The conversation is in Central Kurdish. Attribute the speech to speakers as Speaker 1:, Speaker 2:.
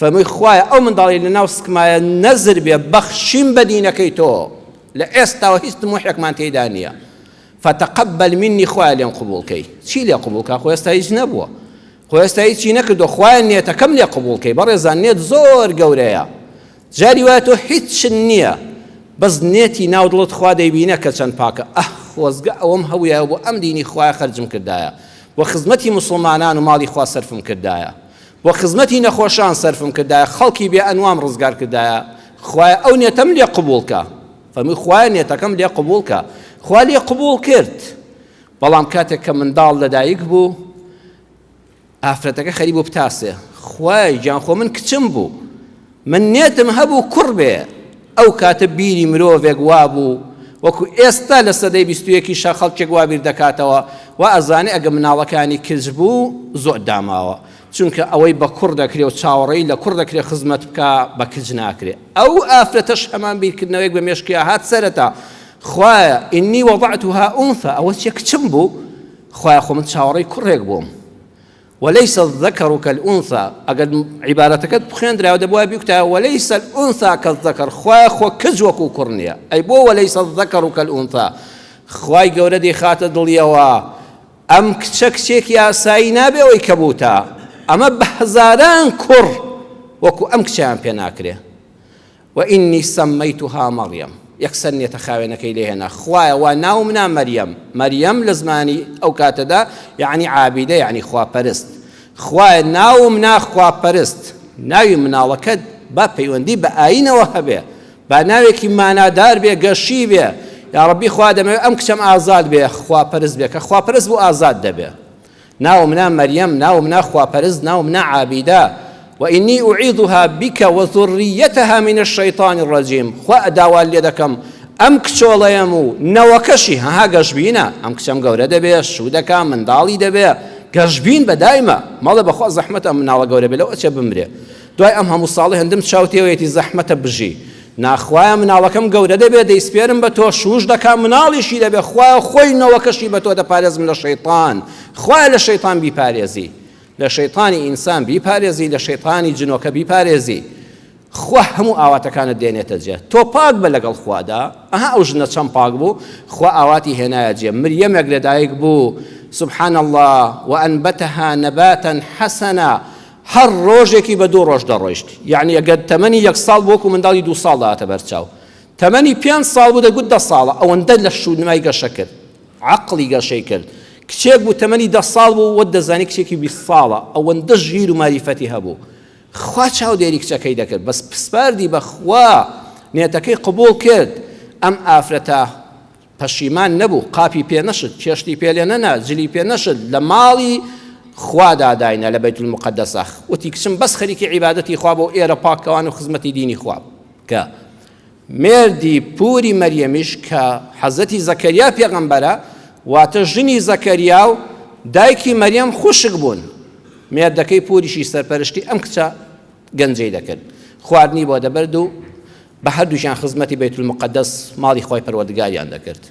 Speaker 1: فەرمووی خوایە ئەو منداڵی لەناو سکمایە نەزر بێ بەخشیم بە دینەکەی تۆ لە ئێستاوە هیچ طموحێکمان تێیدا نییە فتەقەبەل منی خوایە لێم قبوڵکەی چی لێ قبوڵکە خۆ ئێستا هیچ نەبووە خۆ ئێستا هیچی نەکردو خوایە نێتەکەم لێ قبوڵکەی بەڕێزان نێت زۆر گەورەیە جاری وایە تۆ هیچ نییە بەس نێتی ناو دڵت خوا دەیبینە کە چەند پاکە خۆزگە ئەوەم هەوویە بۆ ئەم دینی خوایە خەرجم کردایە بۆ خزمەتی موسڵمانان و ماڵی خوا سەرفم کردایە بۆ خزمەتی نەخۆشان سەرفم کردایە خەڵکی بێ ئەنوام ڕزگار کردایە خوایە ئەو نێتەم لێ قبوڵکە فەرمووی خوایە نێتەکەم لێ قبوڵکە خوا لێ قبوڵ کرد بەڵام کاتێک کە منداڵ لەدایک بوو ئافرەتەکە خەری بۆ بتاسێ خوای گیان خۆ من کچم بوو من نێتم هەبوو کوڕ بێ ئەو کاتە بیری مرۆڤێک وابوو وەکو ئێستا لە سەدەی 21 شە خەڵکێک وا بیر دەکاتەوە و ئەزانێ ئەگە مناڵەکانی کچ بوو زۆر داماوە چونکە ئەوەی بە کوڕ دەکرێ و چاوەڕێی لە کوڕ دەکرێ خزمەت بکە بە کچ ناکرێ ئەو ئافرەتەش هەمان بیرکردنەوەیەک بە مێشکیا هات سەرەتا خوایە ئینی وەضعتها ئونثى ئەوە چێ کچم بوو خوایە خۆ من چاوەڕێی کوڕێک بووم وليس الذكر كالأنثى أقد عبارتك بخين درا ودبوا بيكتا وليس الأنثى كالذكر خوا خو كزوكو كورنيا أي بو وليس الذكر كالأنثى خواي جوردي خاطر دليوا أم كشك يا ساينا بي كبوتا أما بهزاران كر وكو أم كشام بيناكري وإني سميتها مريم يكسن يتخاوينك إليهنا خوايا وناومنا مريم لزماني أو كاتدا يعني عابدة يعني خوا برست خوايا ناومنا خوا برست ناوي مناڵەکەت با پەیوەندی بە ئاینەوە هەبێ با ناوێکی مانادار بێ گەشی بێ یا ڕەبی خوا دەمەوێت ئەم کچەم ئازاد بێ خوا پەرست بێ کە خوا پەرست بوو ئازاد دەبێ ناومنا مريم ناومنا خوا پەرست ناومنا عابدة وإني أعيذها بك وذريتها من الشيطان الرجيم خوا داوال ليدكم أم كشولا يمو نوكشي ها قشبينا أم كشم قورة دبي شودكا من دالي دبي قشبين بدايما ماذا بخوا زحمة من على قورة بلو أتش بمري دواي أم هم الصالح عندهم شاوتي ويتي زحمة بجي ناخوايا من على كم قورة دبي دي سبيرم بتو شوش دكا من على شي دبي خوا خوي نوكشي بتو دبارز من الشيطان خوا للشيطان بيبارزي لشيطاني إنسان بيبارزي لشيطاني جنوك بيبارزي خوا همو ئاواتەکانت دێنێتە جێ تۆ پاک بە لەگەڵ خوادا ئەها ئەو ژنە چەند پاک بوو خوا ئاواتی هێنایە جێ مریەمێک لەدایک بوو سبحان الله وأنبتها نباتا حسنا هەر ڕۆژێکی بە 2 ڕۆژ دەڕۆیشت یعنی ئەگەر تەمەنی 1 ساڵ بوو وەکو منداڵی 2 ساڵ داهاتە بەرچاو تەمەنی 5 ساڵ بوو دەگوت 10 ساڵە ئەوەندە لە شوونمای گەشە کرد عەقڵی گەشەی کرد کچێک بوو تەمەنی 10 ساڵ بوو وە دەزانی کچێکی 20 ساڵە ئەوەندە ژیر و ماریفەتی هەبوو خوا چاو دێری کچەکەی دەکرد بەس پسپاردی بە خوا نێتەکەی قبول کرد ئەم ئافرەتە پەشیمان نەبوو قاپی پێ نەشت چێشتی پێ لێ نەنا جلی پێ نەشت لە ماڵی خوا داداینە لە بەیت المقدسە وتی کچم بەس خەریکی عیبادەتی خوا بۆ ئێرە پاکەوان و خزمەتی دینی خوا کە مێردی پووری مەریەمیش کە حەزەتی زەکەریا پێغەمبەرە واتە ژنی زەکەریا و دایکی مەریەم خوشک بوون مێردەکەی پوریشی سەرپەرشتی ئەم کچە گەنجەی دەکرد خواردنی بۆ دەبرد و بە هەردووشیان خزمەتی بەیت المقدس ماڵی خۆی پەروەردگاریان دەکرد